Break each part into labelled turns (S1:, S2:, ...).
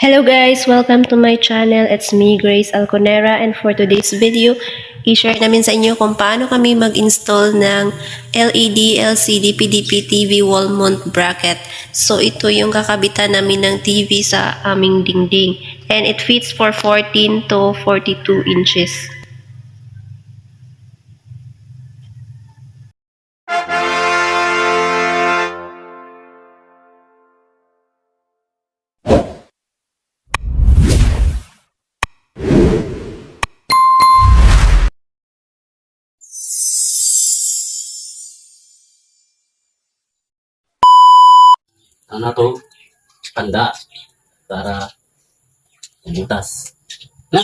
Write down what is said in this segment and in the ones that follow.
S1: Hello guys! Welcome to my channel. It's me, Grace Alconera, and for today's video, i-share namin sa inyo kung paano kami mag-install ng LED, LCD, PDP TV wall mount bracket. So ito yung kakabitan namin ng TV sa aming dingding, and it fits for 14 to 42 inches.
S2: Ano to? Tanda para butas. Na?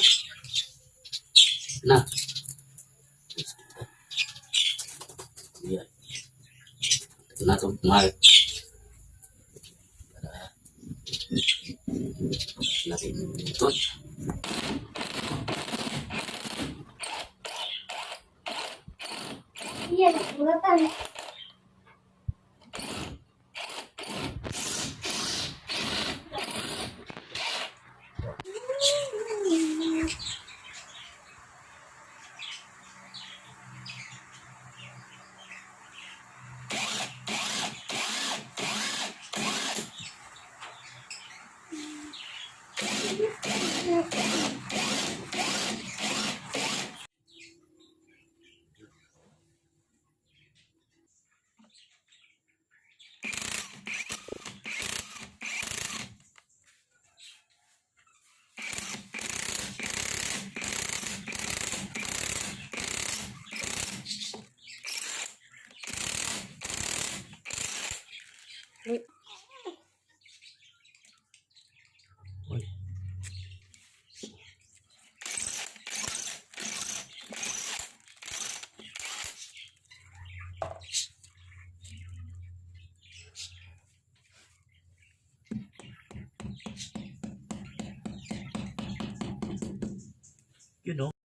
S2: Na? Iya. Ito na to, mark. Para natin ito.
S3: Iya, bulatan.
S2: You know.